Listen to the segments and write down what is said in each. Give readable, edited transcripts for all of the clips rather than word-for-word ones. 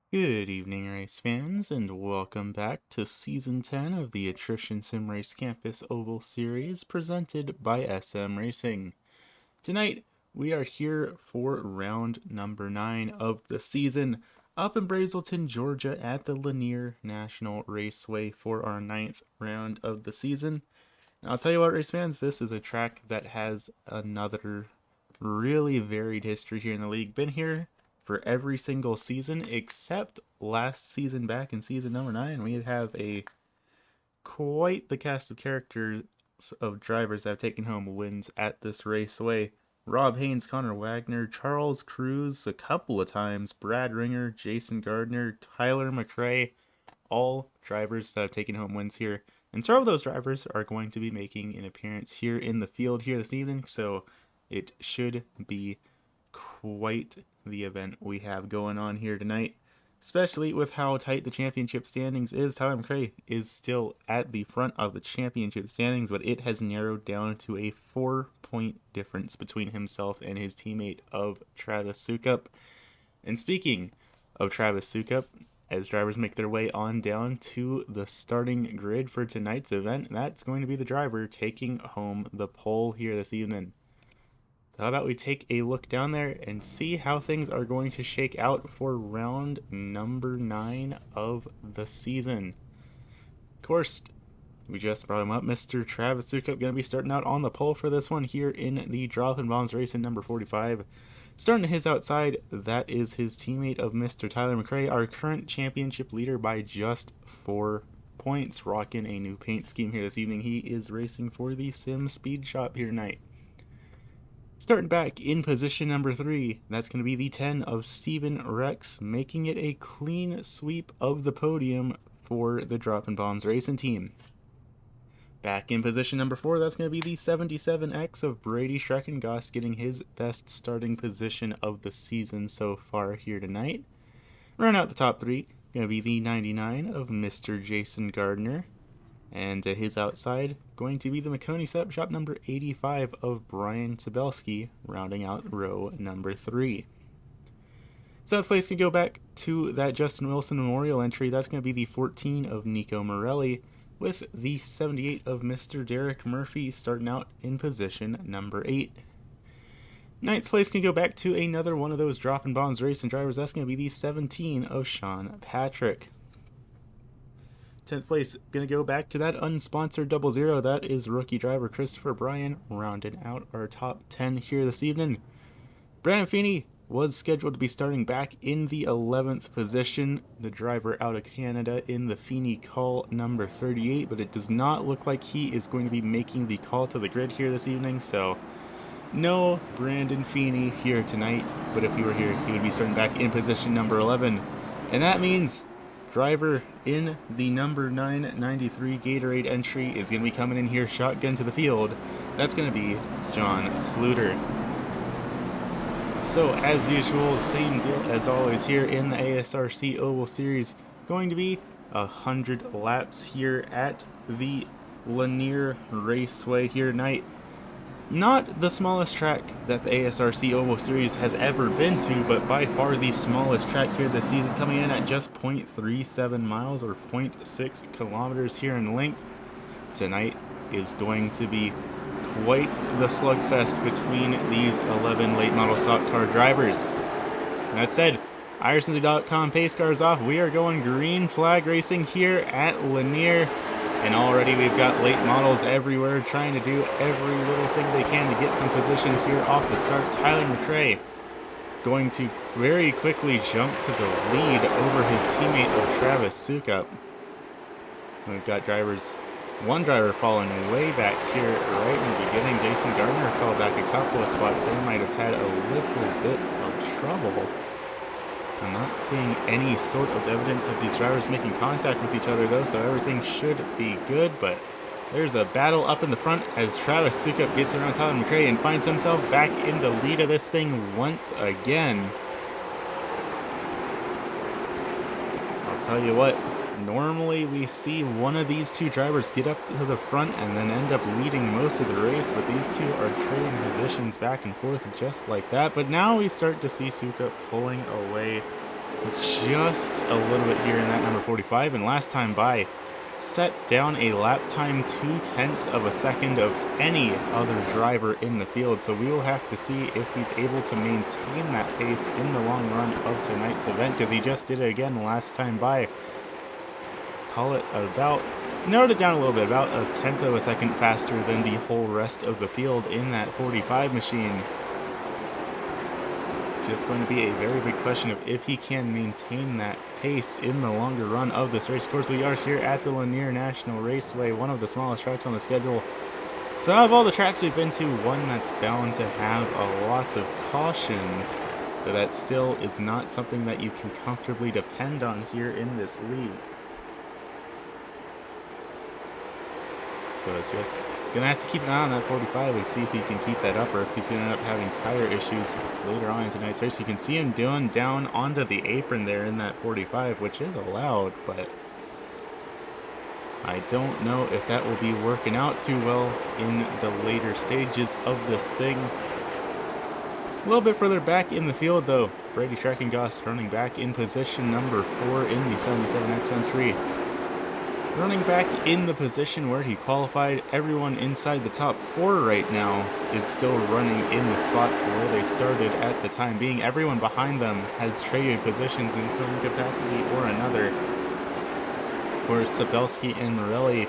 Good evening, race fans, and welcome back to Season 10 of the Attrition Sim Race Campus Oval Series presented by SM Racing. Tonight, we are here for round number 9 of the season up in Brazelton, Georgia at the Lanier National Raceway for our 9th round of the season. And I'll tell you what, race fans, this is a track that has another really varied history here in the league. Been here for every single season except last season back in season number 9. We have a quite the cast of characters of drivers that have taken home wins at this raceway. Rob Haynes, Connor Wagner, Charles Cruz a couple of times, Brad Ringer, Jason Gardner, Tyler McRae, all drivers that have taken home wins here. And several of those drivers are going to be making an appearance here in the field here this evening, so it should be quite the event we have going on here tonight, especially with how tight the championship standings is. Tyler McRae is still at the front of the championship standings, but it has narrowed down to a 4-point difference between himself and his teammate of Travis Sukup. And speaking of Travis Sukup, as drivers make their way on down to the starting grid for tonight's event, that's going to be the driver taking home the pole here this evening. So how about we take a look down there and see how things are going to shake out for round number 9 of the season. Of course, we just brought him up. Mr. Travis Sukup going to be starting out on the pole for this one here in the Dropping Bombs race in number 45. Starting to his outside, that is his teammate of Mr. Tyler McRae, our current championship leader by just 4 points, rocking a new paint scheme here this evening. He is racing for the Sim Speed Shop here tonight. Starting back in position number 3, that's going to be the 10 of Steven Rex, making it a clean sweep of the podium for the Droppin' Bombs racing team. Back in position number 4, that's going to be the 77X of Brady Schreckengoss, getting his best starting position of the season so far here tonight. Round out the top 3, going to be the 99 of Mr. Jason Gardner. And to his outside, going to be the McConey setup shop number 85 of Brian Sabelski, rounding out row number 3. Seventh place can go back to that Justin Wilson Memorial entry. That's going to be the 14 of Nico Morelli, with the 78 of Mr. Derek Murphy starting out in position number 8. Ninth place can go back to another one of those Droppin' Bombs racing drivers. That's going to be the 17 of Sean Patrick. 10th place, going to go back to that unsponsored 00. That is rookie driver Christopher Bryan, rounding out our top 10 here this evening. Brandon Feeney was scheduled to be starting back in the 11th position, the driver out of Canada in the Feeney call number 38, but it does not look like he is going to be making the call to the grid here this evening, so no Brandon Feeney here tonight, but if he were here, he would be starting back in position number 11. And that means driver in the number 993 Gatorade entry is going to be coming in here shotgun to the field. That's going to be John Sluter. So as usual, same deal as always here in the ASRC Oval Series. Going to be 100 laps here at the Lanier Raceway here tonight. Not the smallest track that the ASRC Oval Series has ever been to, but by far the smallest track here this season, coming in at just 0.37 miles or 0.6 kilometers here in length. Tonight is going to be quite the slugfest between these 11 late model stock car drivers. That said, iRacing.com pace cars off. We are going green flag racing here at Lanier. And already we've got late models everywhere trying to do every little thing they can to get some position here off the start. Tyler McRae going to very quickly jump to the lead over his teammate of Travis Sukup. We've got one driver falling way back here right in the beginning. Jason Gardner fell back a couple of spots. They might have had a little bit of trouble. I'm not seeing any sort of evidence of these drivers making contact with each other though, so everything should be good, but there's a battle up in the front as Travis Sukup gets around Tyler McRae and finds himself back in the lead of this thing once again. I'll tell you what, normally we see one of these two drivers get up to the front and then end up leading most of the race, but these two are trading positions back and forth just like that. But now we start to see Sukup pulling away just a little bit here in that number 45, and last time by set down a lap time 0.2 of a second of any other driver in the field. So we will have to see if he's able to maintain that pace in the long run of tonight's event, because he just did it again last time by. Call it about, narrowed it down a little bit, about 1/10 of a second faster than the whole rest of the field in that 45 machine. Just going to be a very big question of if he can maintain that pace in the longer run of this race. Of course, we are here at the Lanier National Raceway, one of the smallest tracks on the schedule. So out of all the tracks we've been to, one that's bound to have a lot of cautions, but that still is not something that you can comfortably depend on here in this league. So it's just gonna have to keep an eye on that 45 and see if he can keep that up, or if he's gonna end up having tire issues later on in tonight's race. You can see him doing down onto the apron there in that 45, which is allowed, but I don't know if that will be working out too well in the later stages of this thing. A little bit further back in the field though, Brady Schreckengost running back in position number 4 in the 77X entry. Running back in the position where he qualified. Everyone inside the top 4 right now is still running in the spots where they started at the time being. Everyone behind them has traded positions in some capacity or another. Of course, Sabelski and Morelli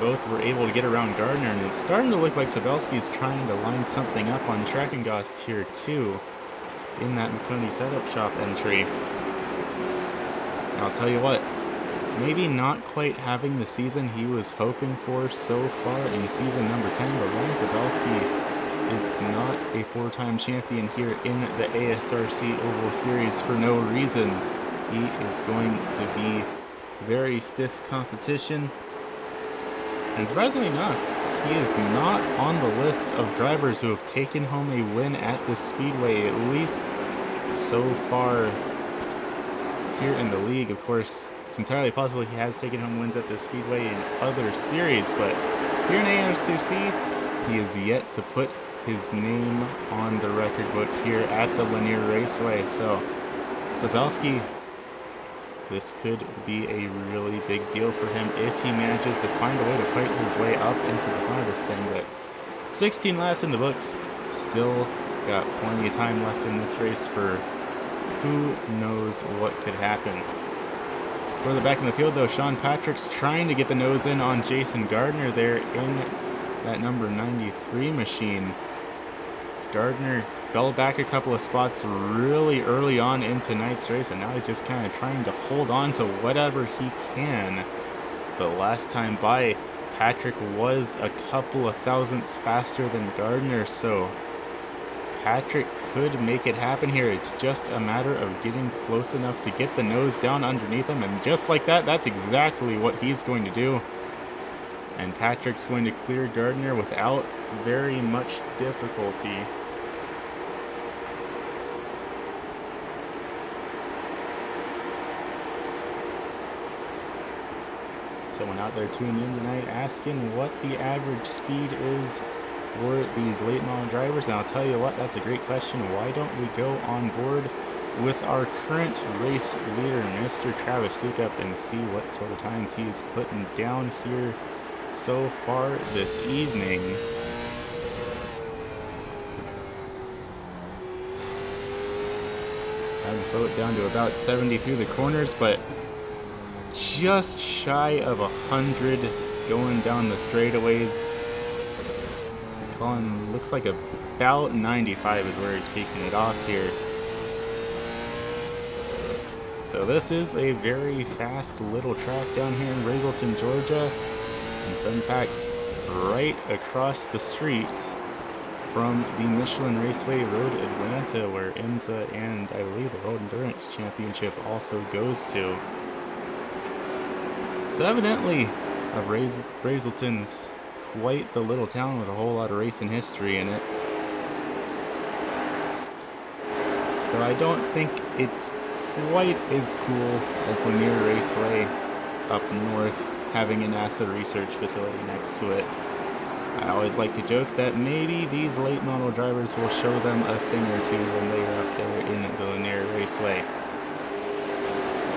both were able to get around Gardner, and it's starting to look like Sabelski's trying to line something up on Schreckengost here too in that McConey setup shop entry. And I'll tell you what, maybe not quite having the season he was hoping for so far in season number 10, but Ryan Sabelski is not a 4-time champion here in the ASRC Oval Series for no reason. He is going to be very stiff competition, and surprisingly enough, he is not on the list of drivers who have taken home a win at this speedway, at least so far here in the league. Of course, it's entirely possible he has taken home wins at this speedway in other series, but here in ASRC, he has yet to put his name on the record book here at the Lanier Raceway. So Sabelski, this could be a really big deal for him if he manages to find a way to fight his way up into the front of this thing. But 16 laps in the books, still got plenty of time left in this race for who knows what could happen. Further back in the field though, Sean Patrick's trying to get the nose in on Jason Gardner there in that number 93 machine. Gardner fell back a couple of spots really early on in tonight's race, and now he's just kind of trying to hold on to whatever he can. But last time by, Patrick was a couple of thousandths faster than Gardner, so Patrick could make it happen here. It's just a matter of getting close enough to get the nose down underneath him, and just like that, that's exactly what he's going to do. And Patrick's going to clear Gardner without very much difficulty. Someone out there tuning in tonight asking what the average speed is for these late model drivers, and I'll tell you what, that's a great question. Why don't we go on board with our current race leader, Mr. Travis Sukup, and see what sort of times he's putting down here so far this evening. Trying to slow it down to about 70 through the corners, but just shy of 100 going down the straightaways. Colin looks like about 95 is where he's peaking it off here. So this is a very fast little track down here in Razelton, Georgia. And in fact, right across the street from the Michelin Raceway Road Atlanta, where IMSA and I believe the Road Endurance Championship also goes to. So evidently, Razelton's quite the little town with a whole lot of racing history in it. But I don't think it's quite as cool as Lanier Raceway up north, having a NASA research facility next to it. I always like to joke that maybe these late model drivers will show them a thing or two when they are up there in the Lanier Raceway.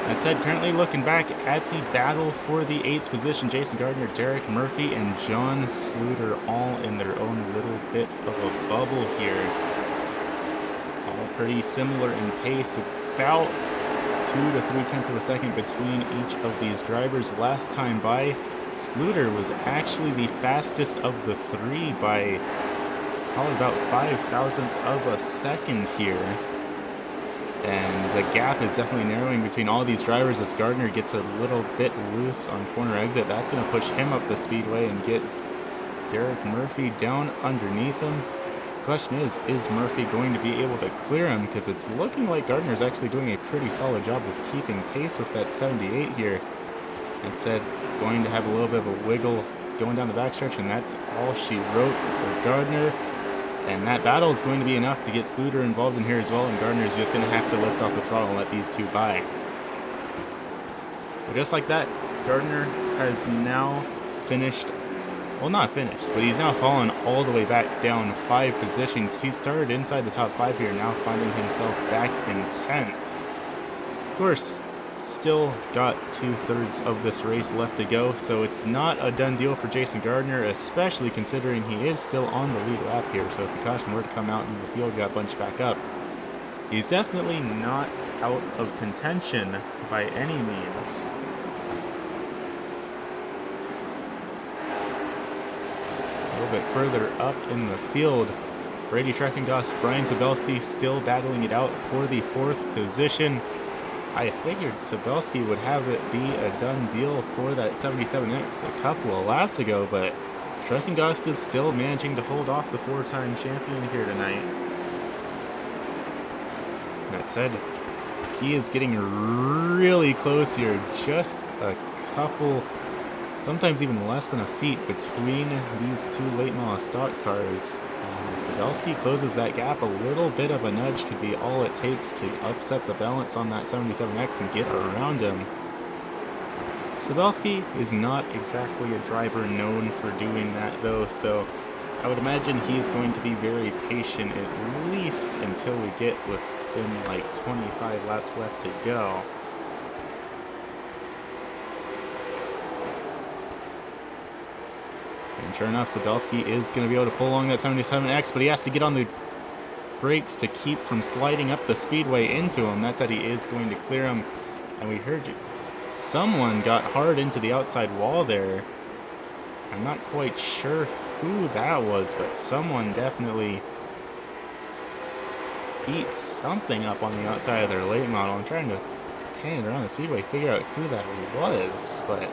That said, currently looking back at the battle for the 8th position, Jason Gardner, Derek Murphy, and John Sluter all in their own little bit of a bubble here. All pretty similar in pace, about 2 to 3 tenths of a second between each of these drivers. Last time by, Sluter was actually the fastest of the three by probably about 5 thousandths of a second here. And the gap is definitely narrowing between all these drivers as Gardner gets a little bit loose on corner exit. That's going to push him up the speedway and get Derek Murphy down underneath him. The question is Murphy going to be able to clear him? Because it's looking like Gardner's actually doing a pretty solid job of keeping pace with that 78 here. That said, going to have a little bit of a wiggle going down the backstretch, and that's all she wrote for Gardner. And that battle is going to be enough to get Sluter involved in here as well, and Gardner is just going to have to lift off the throttle and let these two by. But just like that, Gardner has now finished, well, not finished, but he's now fallen all the way back down 5 positions. He started inside the top 5 here, now finding himself back in 10th. Of course, still got 2/3 of this race left to go, so it's not a done deal for Jason Gardner, especially considering he is still on the lead lap here. So if the caution were to come out and the field got bunched back up, he's definitely not out of contention by any means. A little bit further up in the field, Brady Treckengoss, Brian Sabelski still battling it out for the 4th position. I figured Sabelski would have it be a done deal for that 77X a couple of laps ago, but Treckengoss is still managing to hold off the 4-time champion here tonight. That said, he is getting really close here, just a couple, sometimes even less than a feet between these two late model stock cars. Sabelski closes that gap. A little bit of a nudge could be all it takes to upset the balance on that 77X and get around him. Sabelski is not exactly a driver known for doing that though, so I would imagine he's going to be very patient at least until we get within like 25 laps left to go. And sure enough, Sabelski is going to be able to pull along that 77X, but he has to get on the brakes to keep from sliding up the speedway into him. That said, he is going to clear him. And we heard someone got hard into the outside wall there. I'm not quite sure who that was, but someone definitely beat something up on the outside of their late model. I'm trying to pan it around the speedway, figure out who that was, but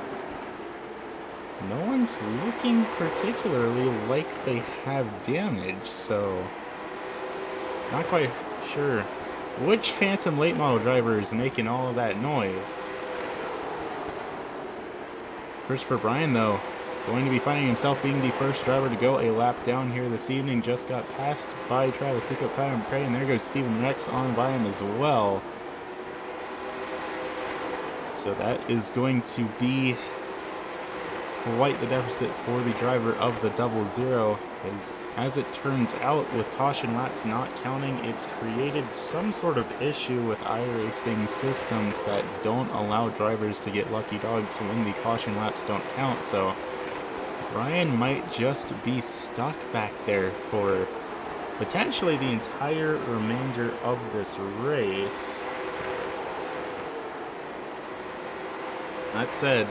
no one's looking particularly like they have damage, so not quite sure which phantom late model driver is making all of that noise. Christopher Bryan, though, going to be finding himself being the first driver to go a lap down here this evening. Just got passed by Travis Seacup, Tyler McRae, and there goes Steven Rex on by him as well. So that is going to be quite the deficit for the driver of the 00, as it turns out, with caution laps not counting, it's created some sort of issue with iRacing systems that don't allow drivers to get lucky dogs when the caution laps don't count. So Brian might just be stuck back there for potentially the entire remainder of this race. That said,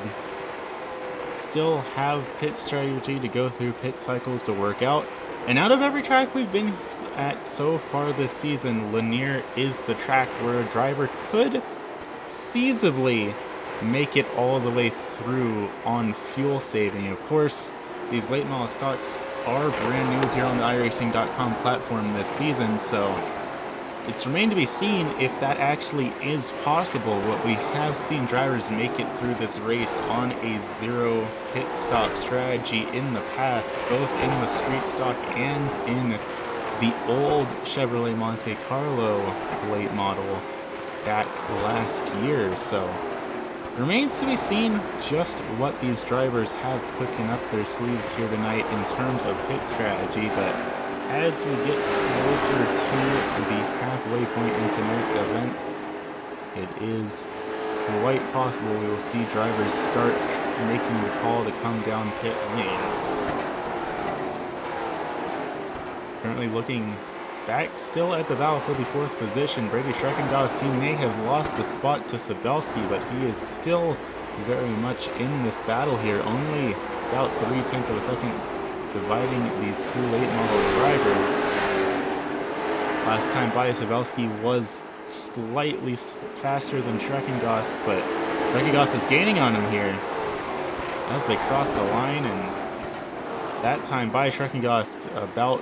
still have pit strategy to go through, pit cycles to work out. And out of every track we've been at so far this season, Lanier is the track where a driver could feasibly make it all the way through on fuel saving. Of course, these late model stocks are brand new here on the iRacing.com platform this season, so it's remained to be seen if that actually is possible. What we have seen drivers make it through this race on a 0 pit stop strategy in the past, both in the street stock and in the old Chevrolet Monte Carlo late model back last year. So remains to be seen just what these drivers have cooking up their sleeves here tonight in terms of pit strategy, but as we get closer to the halfway point in tonight's event, it is quite possible we will see drivers start making the call to come down pit lane. Currently looking back still at the battle for the 4th position. Brady Schreckengau's team may have lost the spot to Sabelski, but he is still very much in this battle here. Only about 0.3 of a second dividing these two late model drivers. Last time by, Sabelski was slightly faster than Schreckengaus, but Schreckengaus is gaining on him here as they cross the line, and that time by Schreckengaus about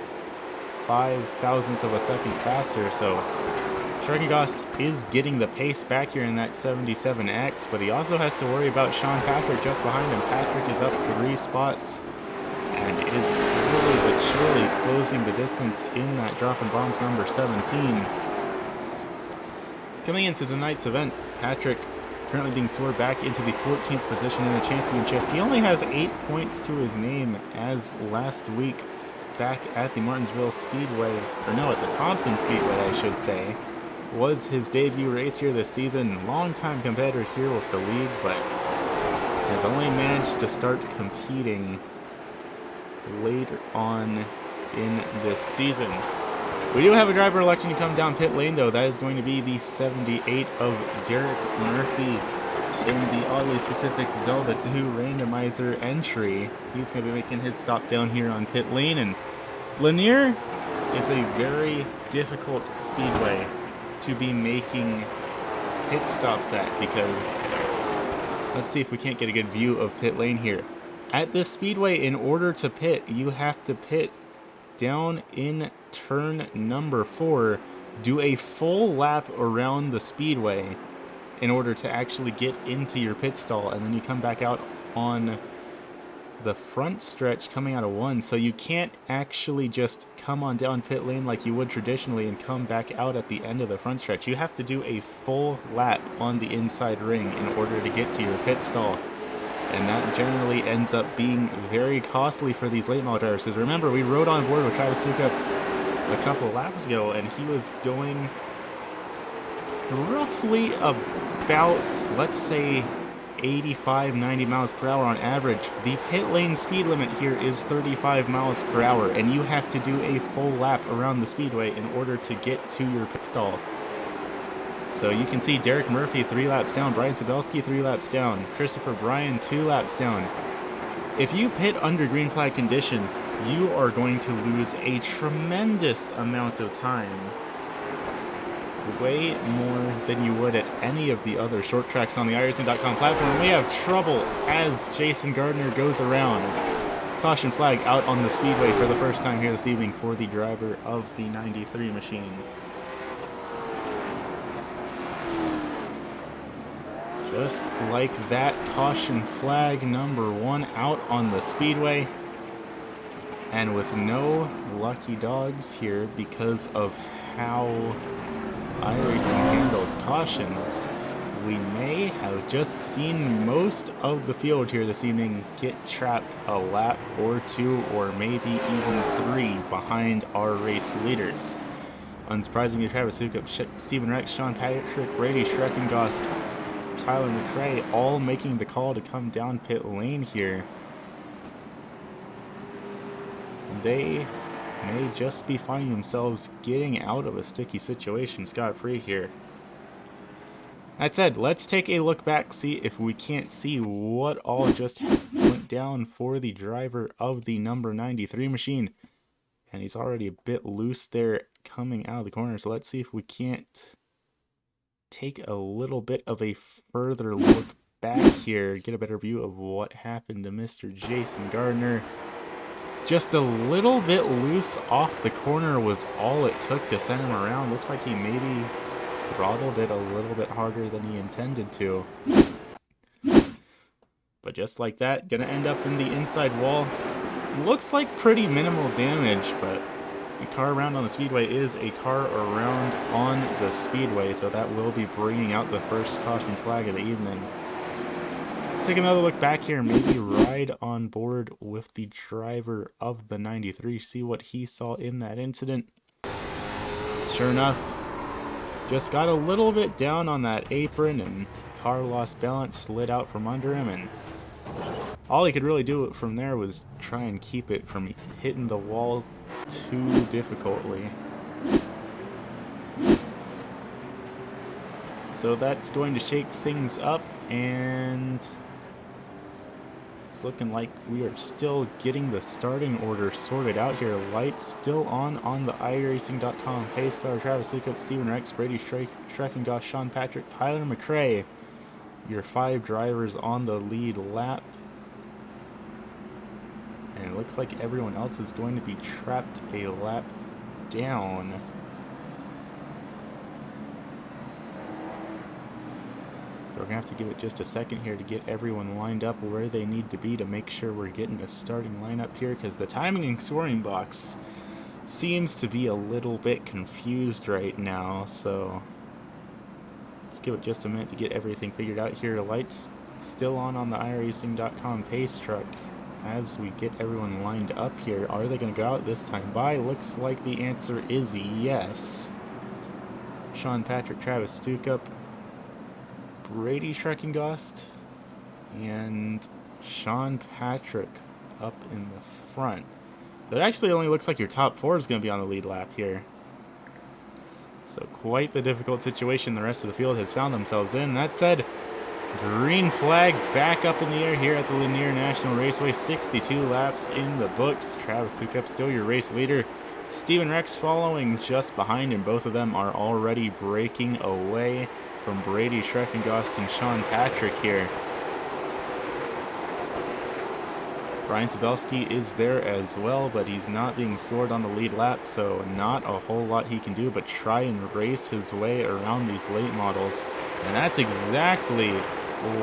0.005 of a second faster, so Schreckengaus is getting the pace back here in that 77X, but he also has to worry about Sean Patrick just behind him. Patrick is up 3 spots and is slowly but surely closing the distance in that drop and bombs number 17. Coming into tonight's event, Patrick currently being soared back into the 14th position in the championship. He only has 8 points to his name, as last week back at the Martinsville Speedway, or no, at the Thompson Speedway I should say, was his debut race here this season. Longtime competitor here with the league, but has only managed to start competing later on in this season. We do have a driver election to come down pit lane, though. That is going to be the 78 of Derek Murphy in the oddly specific Zelda 2 randomizer entry. He's going to be making his stop down here on pit lane, and Lanier is a very difficult speedway to be making pit stops at, because let's see if we can't get a good view of pit lane here. At this speedway, in order to pit, you have to pit down in turn number 4, do a full lap around the speedway in order to actually get into your pit stall, and then you come back out on the front stretch coming out of 1. So you can't actually just come on down pit lane like you would traditionally and come back out at the end of the front stretch. You have to do a full lap on the inside ring in order to get to your pit stall, and that generally ends up being very costly for these late model drivers. Because remember, we rode on board with Travis Sukup a couple of laps ago, and he was going roughly about, let's say, 85-90 miles per hour on average. The pit lane speed limit here is 35 miles per hour, and you have to do a full lap around the speedway in order to get to your pit stall. So you can see Derek Murphy 3 laps down, Brian Sabelski 3 laps down, Christopher Bryan 2 laps down. If you pit under green flag conditions, you are going to lose a tremendous amount of time. Way more than you would at any of the other short tracks on the iRacing.com platform. We have trouble as Jason Gardner goes around. Caution flag out on the speedway for the first time here this evening for the driver of the 93 machine. Just like that, caution flag number 1 out on the speedway. And with no lucky dogs here because of how iRacing handles cautions, we may have just seen most of the field here this evening get trapped a lap or 2, or maybe even 3 behind our race leaders. Unsurprisingly, Travis Sukup, Stephen Rex, Sean Patrick, Brady Schreckengaus, Tyler McRae all making the call to come down pit lane here. They may just be finding themselves getting out of a sticky situation scot-free here. That said, let's take a look back, see if we can't see what all just went down for the driver of the number 93 machine. And he's already a bit loose there coming out of the corner, so let's see if we can't take a little bit of a further look back here, get a better view of what happened to Mr. Jason Gardner. Just a little bit loose off the corner was all it took to send him around. Looks like he maybe throttled it a little bit harder than he intended to. But just like that, gonna end up in the inside wall. Looks like pretty minimal damage, but the car around on the speedway is a car around on the speedway, so that will be bringing out the first caution flag of the evening. Let's take another look back here, maybe ride on board with the driver of the 93, see what he saw in that incident. Sure enough, just got a little bit down on that apron and car lost balance, slid out from under him, and all he could really do from there was try and keep it from hitting the wall too difficultly. So that's going to shake things up, and it's looking like we are still getting the starting order sorted out here. Lights still on the iRacing.com. Pace car, Travis Sukup, Steven Rex, Brady Schreckengoss, Sean Patrick, Tyler McRae. Your 5 drivers on the lead lap. And it looks like everyone else is going to be trapped a lap down. So we're going to have to give it just a second here to get everyone lined up where they need to be to make sure we're getting the starting lineup here, because the timing and scoring box seems to be a little bit confused right now. So let's give it just a minute to get everything figured out here. Lights still on the iRacing.com pace truck as we get everyone lined up here. Are they going to go out this time by? Looks like the answer is yes. Sean Patrick, Travis Stukup, Brady Schreckengoss, and Sean Patrick up in the front. But it actually only looks like your top 4 is going to be on the lead lap here. So quite the difficult situation the rest of the field has found themselves in. That said, green flag back up in the air here at the Lanier National Raceway. 62 laps in the books. Travis Sukup still your race leader. Steven Rex following just behind, and both of them are already breaking away from Brady Schreckengoss and Sean Patrick here. Brian Sabelski is there as well, but he's not being scored on the lead lap, so not a whole lot he can do but try and race his way around these late models. And that's exactly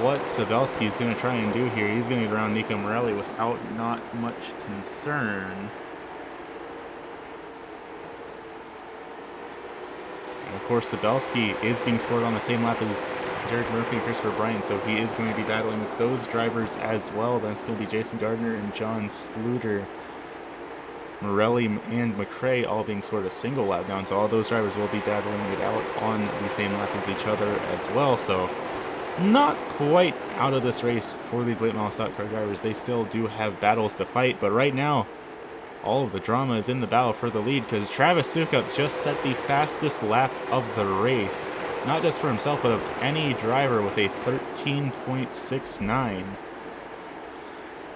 what Sabelski is going to try and do here. He's going to get around Nico Morelli without not much concern. Of course, Sabelski is being scored on the same lap as Derek Murphy and Christopher Bryant, so he is going to be battling with those drivers as well. That's going to be Jason Gardner and John Sluter. Morelli and McRae all being scored a single lap down, so all those drivers will be battling it out on the same lap as each other as well. So not quite out of this race for these late model stock car drivers. They still do have battles to fight, but right now all of the drama is in the battle for the lead, because Travis Sukup just set the fastest lap of the race. Not just for himself, but of any driver, with a 13.69.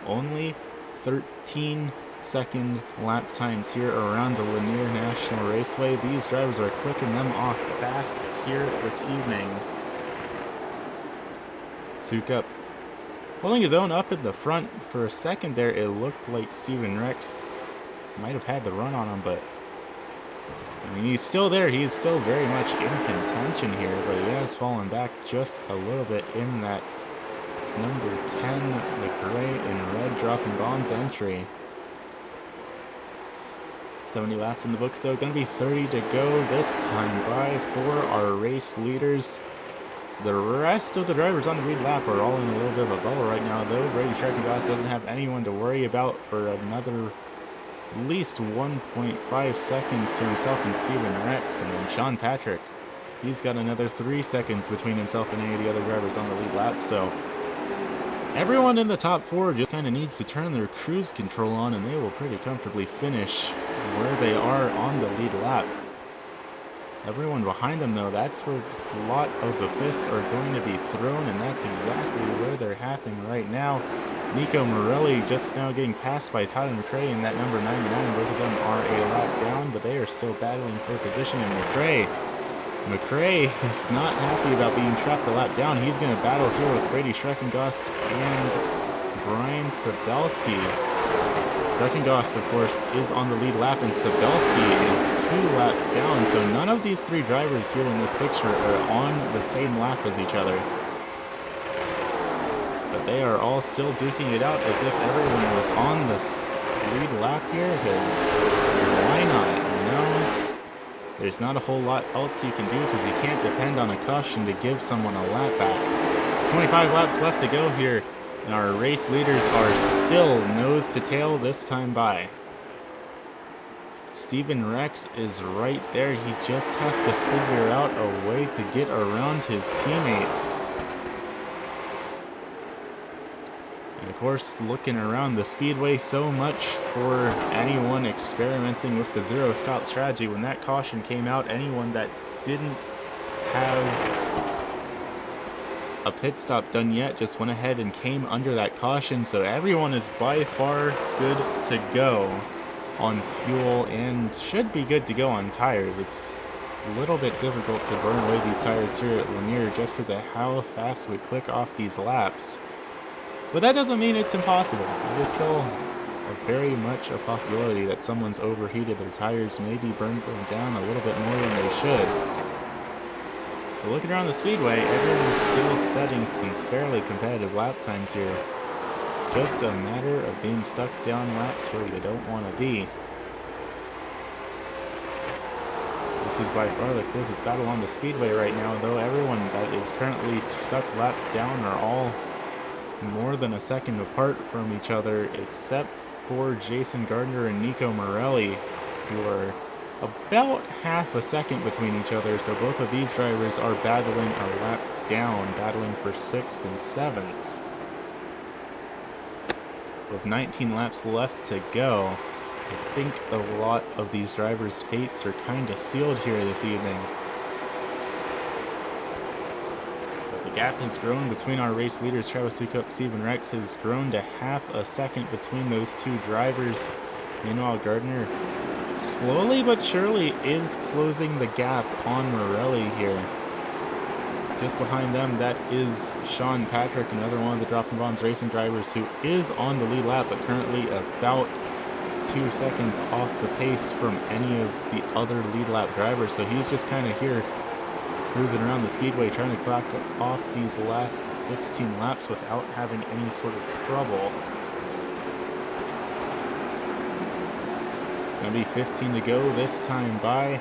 Only 13-second lap times here around the Lanier National Raceway. These drivers are clicking them off fast here this evening. Sukup holding his own up in the front. For a second there, it looked like Steven Rex might have had the run on him, but I mean, he's still there. He's still very much in contention here, but he has fallen back just a little bit in that number 10, the gray in red, dropping bombs entry. 70 laps in the books, though. Going to be 30 to go this time by for our race leaders. The rest of the drivers on the lead lap are all in a little bit of a bubble right now, though. Brady Schreckengoss doesn't have anyone to worry about for another at least 1.5 seconds to himself and Steven Rex. And then Sean Patrick, he's got another 3 seconds between himself and any of the other drivers on the lead lap. So everyone in the top 4 just kind of needs to turn their cruise control on, and they will pretty comfortably finish where they are on the lead lap. Everyone behind them, though, that's where a lot of the fists are going to be thrown, and that's exactly where they're happening right now. Nico Morelli just now getting passed by Tyler McRae in that number 99. Both of them are a lap down, but they are still battling for position. And McRae is not happy about being trapped a lap down. He's going to battle here with Brady Schreckengoss and Brian Sabelski. Schreckengoss, of course, is on the lead lap, and Sabelski is 2 laps down. So none of these 3 drivers here in this picture are on the same lap as each other. But they are all still duking it out as if everyone was on this lead lap here, because why not? No, there's not a whole lot else you can do, because you can't depend on a caution to give someone a lap back. 25 laps left to go here, and our race leaders are still nose to tail this time by. Steven Rex is right there. He just has to figure out a way to get around his teammate. Of course, looking around the speedway, so much for anyone experimenting with the zero stop strategy. When that caution came out, anyone that didn't have a pit stop done yet just went ahead and came under that caution. So everyone is by far good to go on fuel and should be good to go on tires. It's a little bit difficult to burn away these tires here at Lanier just because of how fast we click off these laps. But that doesn't mean it's impossible. It is still very much a possibility that someone's overheated their tires, maybe burned them down a little bit more than they should. But looking around the speedway, everyone's still setting some fairly competitive lap times here. Just a matter of being stuck down laps where you don't want to be. This is by far the closest battle on the speedway right now, though everyone that is currently stuck laps down are all more than a second apart from each other, except for Jason Gardner and Nico Morelli, who are about half a second between each other. So both of these drivers are battling a lap down, battling for 6th and 7th. With 19 laps left to go, I think a lot of these drivers' fates are kind of sealed here this evening. The gap has grown between our race leaders. Travis Sukup, Steven Rex has grown to half a second between those two drivers. Meanwhile, Gardner slowly but surely is closing the gap on Morelli here. Just behind them, that is Sean Patrick, another one of the Dropping Bombs racing drivers who is on the lead lap, but currently about 2 seconds off the pace from any of the other lead lap drivers. So he's just kind of here cruising around the speedway, trying to clock off these last 16 laps without having any sort of trouble. Gonna be 15 to go this time by.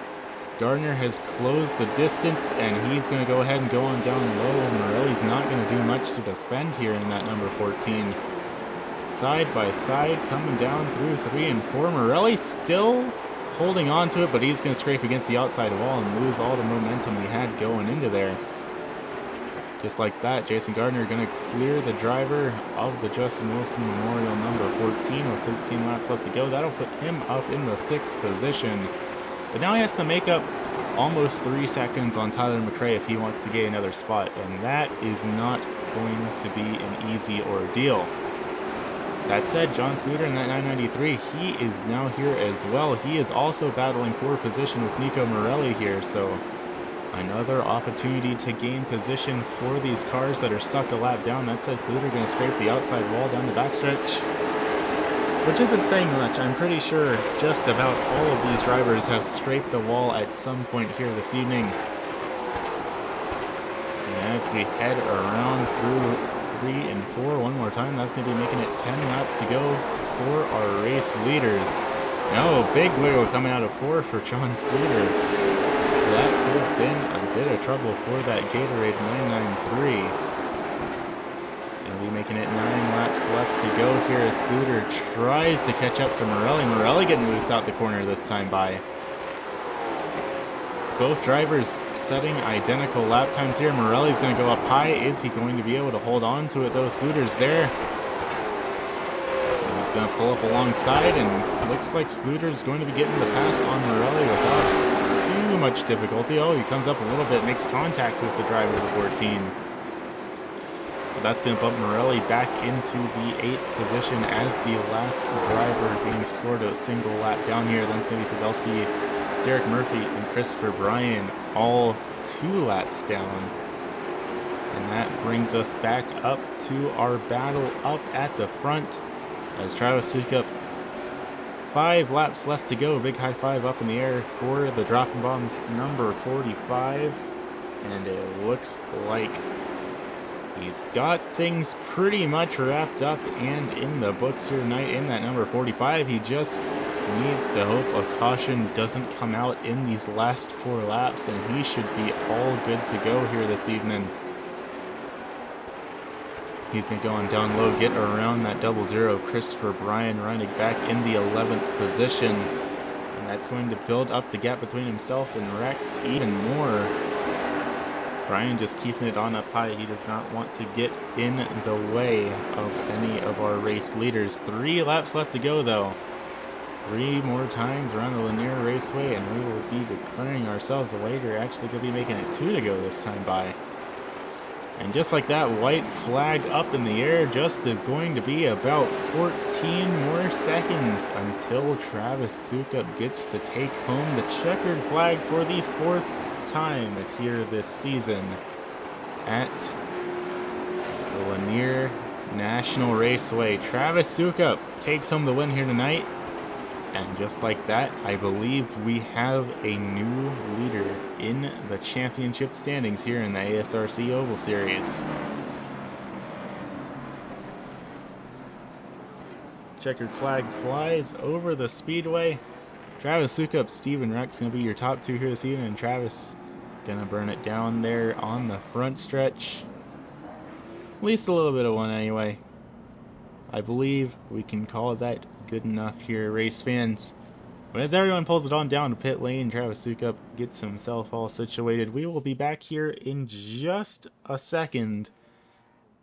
Gardner has closed the distance, and he's going to go ahead and go on down low. Morelli's not going to do much to defend here in that number 14. Side by side, coming down through 3 and 4. Morelli still holding on to it, but he's going to scrape against the outside wall and lose all the momentum he had going into there. Just like that, Jason Gardner going to clear the driver of the Justin Wilson Memorial number 14 with 13 laps left to go. That'll put him up in the 6th position. But now he has to make up almost 3 seconds on Tyler McRae if he wants to get another spot, and that is not going to be an easy ordeal. That said, John Sluter in that 993, he is now here as well. He is also battling for position with Nico Morelli here, so another opportunity to gain position for these cars that are stuck a lap down. That says Sluter going to scrape the outside wall down the backstretch, which isn't saying much. I'm pretty sure just about all of these drivers have scraped the wall at some point here this evening. And as we head around through 3 and 4 one more time, that's going to be making it 10 laps to go for our race leaders. No, big wiggle coming out of 4 for John Sluter. That could have been a bit of trouble for that Gatorade 993. Be making it 9 laps left to go here as Sluter tries to catch up to Morelli. Morelli getting loose out the corner this time by. Both drivers setting identical lap times here. Morelli's going to go up high. Is he going to be able to hold on to it though? Sluter's there. And he's going to pull up alongside, and it looks like Sluter's going to be getting the pass on Morelli without too much difficulty. Oh, he comes up a little bit, makes contact with the driver of the 14. That's going to bump Morelli back into the 8th position as the last driver being scored a single lap down here. Then it's going to be Sabelski, Derek Murphy, and Christopher Bryan, all 2 laps down. And that brings us back up to our battle up at the front as Travis Sukup, 5 laps left to go. Big high five up in the air for the Dropping Bombs number 45. And it looks like he's got things pretty much wrapped up and in the books here tonight in that number 45. He just needs to hope a caution doesn't come out in these last 4 laps, and he should be all good to go here this evening. He's going to go on down low, get around that 00. Christopher Bryan running back in the 11th position. And that's going to build up the gap between himself and Rex even more. Brian just keeping it on up high. He does not want to get in the way of any of our race leaders. 3 laps left to go, though. 3 more times around the Lanier Raceway, and we will be declaring ourselves a leader. Actually, going to be making it 2 to go this time by. And just like that, white flag up in the air, just going to be about 14 more seconds until Travis Sukup gets to take home the checkered flag for the 4th time here this season at the Lanier National Raceway. Travis Sukup takes home the win here tonight. And just like that, I believe we have a new leader in the championship standings here in the ASRC Oval Series. Checkered flag flies over the speedway. Travis Sukup, Steven Rex going to be your top 2 here this evening, and Travis going to burn it down there on the front stretch. At least a little bit of one anyway. I believe we can call that good enough here, race fans. But as everyone pulls it on down to pit lane, Travis Sukup gets himself all situated. We will be back here in just a second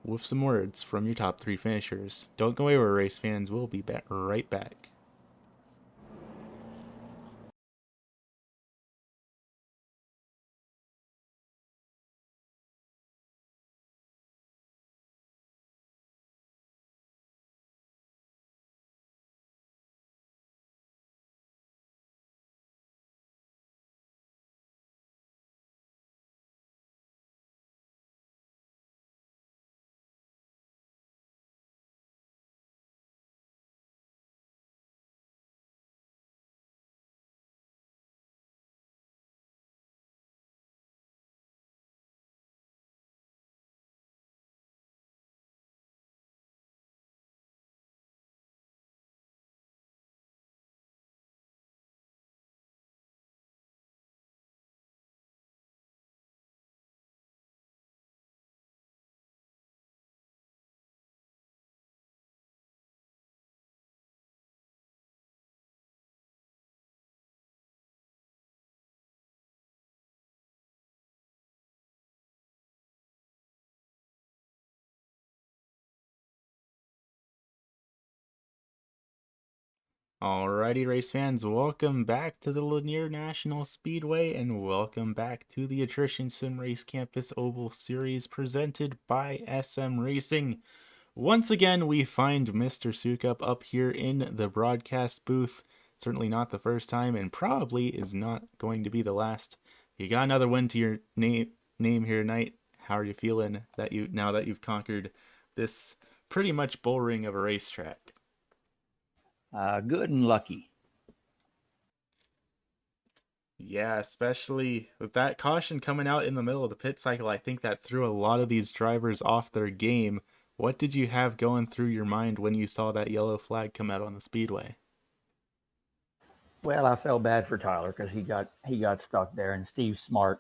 with some words from your top 3 finishers. Don't go anywhere, race fans. We'll be right back. Alrighty, race fans, welcome back to the Lanier National Speedway, and welcome back to the Attrition Sim Race Campus Oval Series presented by SM Racing. Once again, we find Mr. Sukup up here in the broadcast booth. Certainly not the first time, and probably is not going to be the last. You got another win to your name here tonight. How are you feeling now that you've conquered this pretty much bull ring of a racetrack? Good and lucky. Yeah, especially with that caution coming out in the middle of the pit cycle, I think that threw a lot of these drivers off their game. What did you have going through your mind when you saw that yellow flag come out on the speedway? Well, I felt bad for Tyler because he got stuck there, and Steve's smart.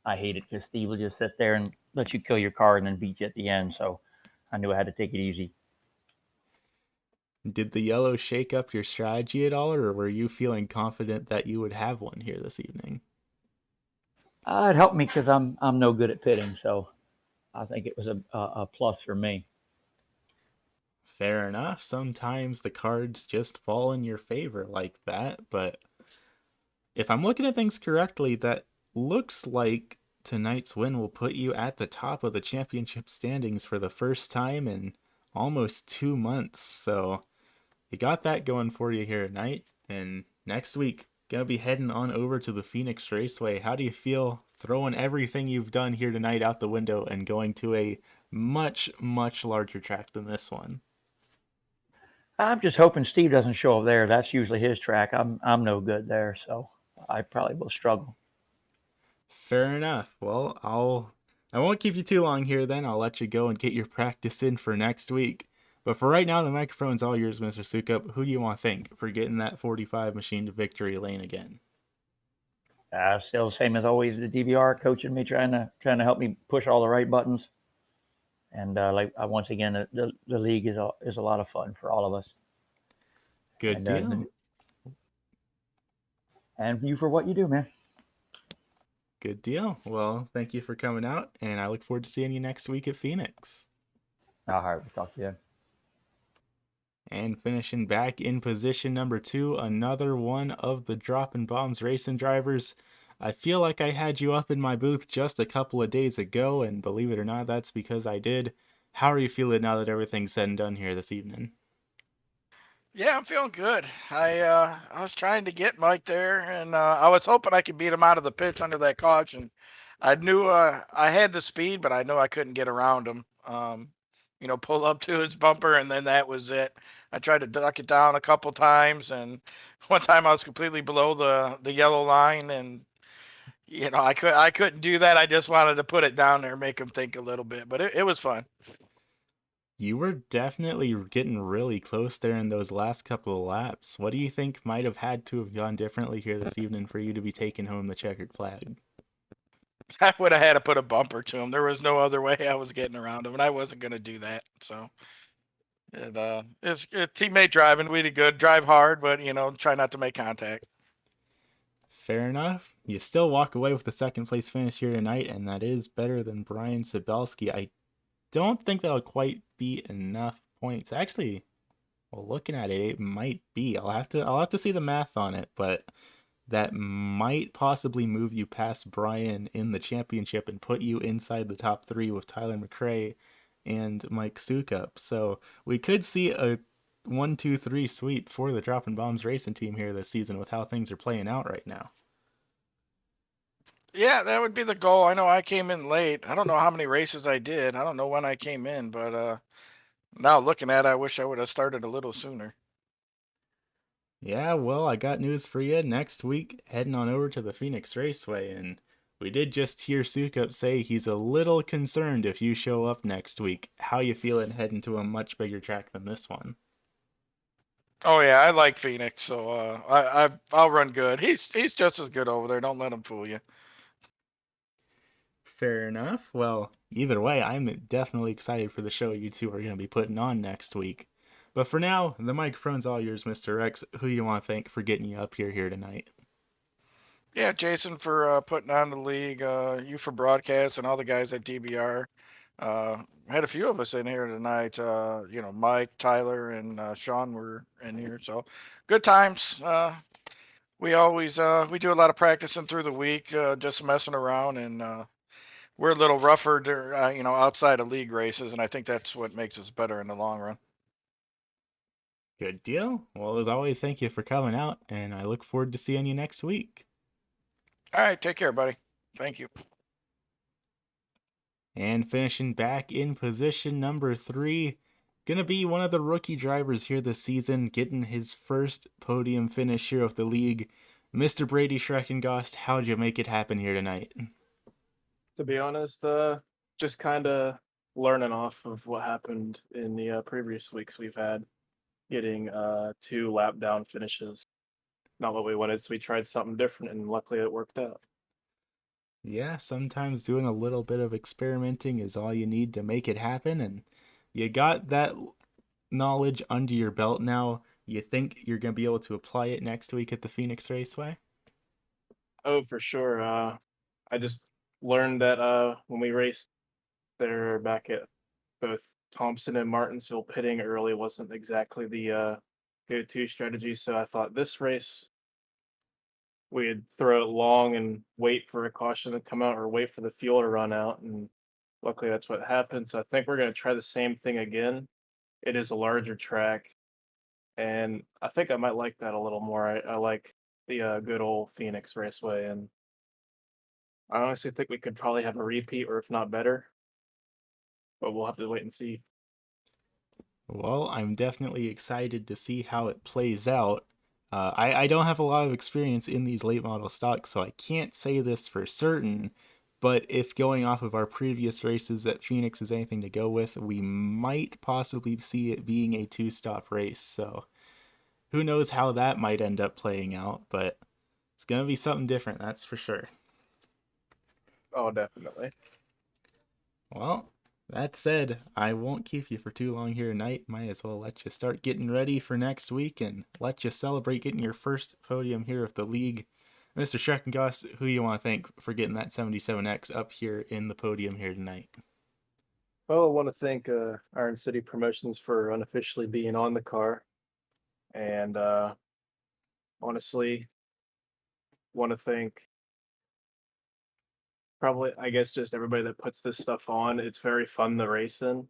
I hate it because Steve will just sit there and let you kill your car and then beat you at the end. So I knew I had to take it easy. Did the yellow shake up your strategy at all, or were you feeling confident that you would have one here this evening? It helped me because I'm no good at pitting, so I think it was a plus for me. Fair enough. Sometimes the cards just fall in your favor like that, but if I'm looking at things correctly, that looks like tonight's win will put you at the top of the championship standings for the first time in almost 2 months. So you got that going for you here tonight. And next week, gonna be heading on over to the Phoenix Raceway. How do you feel throwing everything you've done here tonight out the window and going to a much, much larger track than this one? I'm just hoping Steve doesn't show up there. That's usually his track. I'm no good there, so I probably will struggle. Fair enough. Well, I won't keep you too long here then. I'll let you go and get your practice in for next week. But for right now, the microphone's all yours, Mr. Sukup. Who do you want to thank for getting that 45 machine to victory lane again? Still the same as always. The DVR coaching me, trying to help me push all the right buttons. And once again, the league is a lot of fun for all of us. Good And deal. and you for what you do, man. Good deal. Well, thank you for coming out, and I look forward to seeing you next week at Phoenix. All right, we'll talk to you. And finishing back in position number 2, another one of the Dropping Bombs racing drivers. I feel like I had you up in my booth just a couple of days ago, and believe it or not, that's because I did. How are you feeling now that everything's said and done here this evening? Yeah, I'm feeling good. I was trying to get Mike there, and I was hoping I could beat him out of the pits under that caution. I knew I had the speed, but I knew I couldn't get around him. Pull up to his bumper, and then that was it. I tried to duck it down a couple times, and one time I was completely below the yellow line, and I couldn't do that. I just wanted to put it down there, make him think a little bit, but it was fun. You were definitely getting really close there in those last couple of laps. What do you think might have had to have gone differently here this evening for you to be taking home the checkered flag? I would have had to put a bumper to him. There was no other way I was getting around him, and I wasn't going to do that. So, it's a teammate driving. We did good. Drive hard, but try not to make contact. Fair enough. You still walk away with the second place finish here tonight, and that is better than Brian Sabelski. I don't think that'll quite be enough points. Actually, well, looking at it, it might be. I'll have to see the math on it, but that might possibly move you past Brian in the championship and put you inside the top 3 with Tyler McRae and Mike Sukup. So we could see a 1-2-3 sweep for the Dropping Bombs racing team here this season with how things are playing out right now. Yeah, that would be the goal. I know I came in late. I don't know how many races I did. I don't know when I came in, but now looking at it, I wish I would have started a little sooner. Yeah, well, I got news for you. Next week, heading on over to the Phoenix Raceway, and we did just hear Sukup say he's a little concerned if you show up next week. How you feeling heading to a much bigger track than this one? Oh yeah, I like Phoenix, so I'll run good. He's just as good over there. Don't let him fool you. Fair enough. Well, either way, I'm definitely excited for the show you two are going to be putting on next week. But for now, the microphone's all yours, Mr. Rex. Who you want to thank for getting you up here tonight? Yeah, Jason for putting on the league. You for broadcast and all the guys at DBR. Had a few of us in here tonight. Mike, Tyler, and Sean were in here. So good times. We do a lot of practicing through the week, just messing around, and we're a little rougher, outside of league races, and I think that's what makes us better in the long run. Good deal. Well, as always, thank you for coming out, and I look forward to seeing you next week. All right, take care, buddy. Thank you. And finishing back in position number 3, gonna be one of the rookie drivers here this season, getting his first podium finish here of the league. Mr. Brady Schreckengost, how'd you make it happen here tonight? To be honest, just kind of learning off of what happened in the previous weeks we've had, getting 2 lap down finishes. Not what we wanted, so we tried something different, and luckily it worked out. Yeah, sometimes doing a little bit of experimenting is all you need to make it happen, and you got that knowledge under your belt now. You think you're going to be able to apply it next week at the Phoenix Raceway? Oh, for sure. I just learned that when we raced there back at both Thompson and Martinsville, pitting early wasn't exactly the go-to strategy. So I thought this race we'd throw it long and wait for a caution to come out or wait for the fuel to run out. And luckily that's what happened. So I think we're going to try the same thing again. It is a larger track, and I think I might like that a little more. I like the good old Phoenix Raceway, and I honestly think we could probably have a repeat, or if not better, but we'll have to wait and see. Well, I'm definitely excited to see how it plays out. I don't have a lot of experience in these late model stocks, so I can't say this for certain. But if going off of our previous races at Phoenix is anything to go with, we might possibly see it being a 2-stop race. So who knows how that might end up playing out, but it's going to be something different, that's for sure. Oh, definitely. Well, that said, I won't keep you for too long here tonight. Might as well let you start getting ready for next week and let you celebrate getting your first podium here of the league. Mr. Schreckengoss, who you want to thank for getting that 77X up here in the podium here tonight? Well, I want to thank Iron City Promotions for unofficially being on the car. And honestly, want to thank probably, I guess, just everybody that puts this stuff on. It's very fun to race in.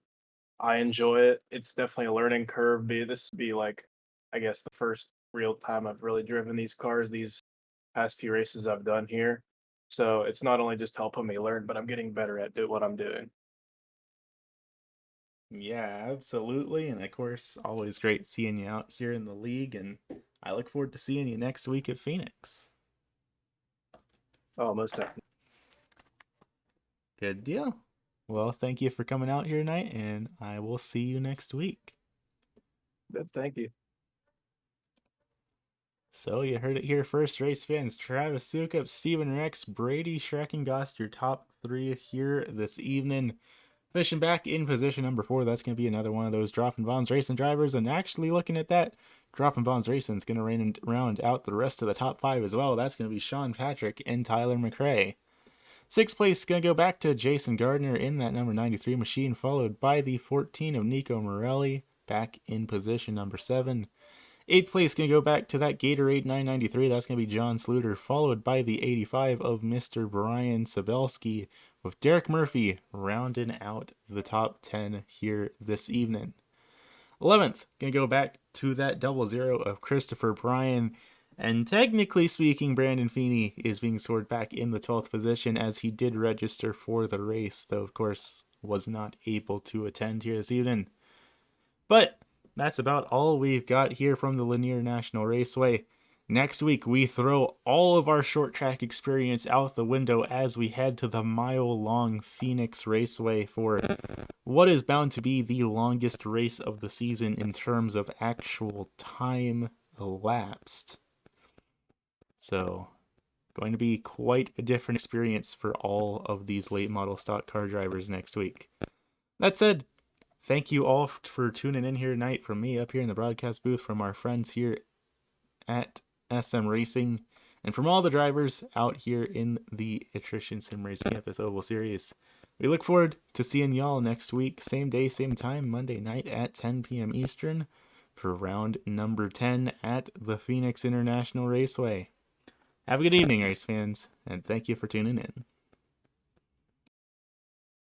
I enjoy it. It's definitely a learning curve. This be like, I guess, the first real time I've really driven these cars, these past few races I've done here. So it's not only just helping me learn, but I'm getting better at what I'm doing. Yeah, absolutely. And of course, always great seeing you out here in the league. And I look forward to seeing you next week at Phoenix. Oh, most definitely. Good deal. Well, thank you for coming out here tonight, and I will see you next week. Thank you. So you heard it here first, race fans. Travis Sukup, Steven Rex, Brady Schreckengost, your top 3 here this evening. Finishing back in position number 4, that's going to be another one of those dropping bombs racing drivers. And actually looking at that, dropping bombs racing is going to round out the rest of the top 5 as well. That's going to be Sean Patrick and Tyler McRae. 6th place is going to go back to Jason Gardner in that number 93 machine, followed by the 14 of Nico Morelli, back in position number 7. 8th place is going to go back to that Gatorade 993. That's going to be John Sluter, followed by the 85 of Mr. Brian Sabelski, with Derek Murphy rounding out the top 10 here this evening. 11th, going to go back to that 00 of Christopher Bryan. And technically speaking, Brandon Feeney is being scored back in the 12th position, as he did register for the race, though of course was not able to attend here this evening. But that's about all we've got here from the Lanier National Raceway. Next week, we throw all of our short track experience out the window as we head to the mile-long Phoenix Raceway for what is bound to be the longest race of the season in terms of actual time elapsed. So, going to be quite a different experience for all of these late model stock car drivers next week. That said, thank you all for tuning in here tonight from me up here in the broadcast booth, from our friends here at SM Racing, and from all the drivers out here in the Attrition Sim Race Campus Oval Series. We look forward to seeing y'all next week, same day, same time, Monday night at 10 p.m. Eastern, for round number 10 at the Phoenix International Raceway. Have a good evening, race fans, and thank you for tuning in.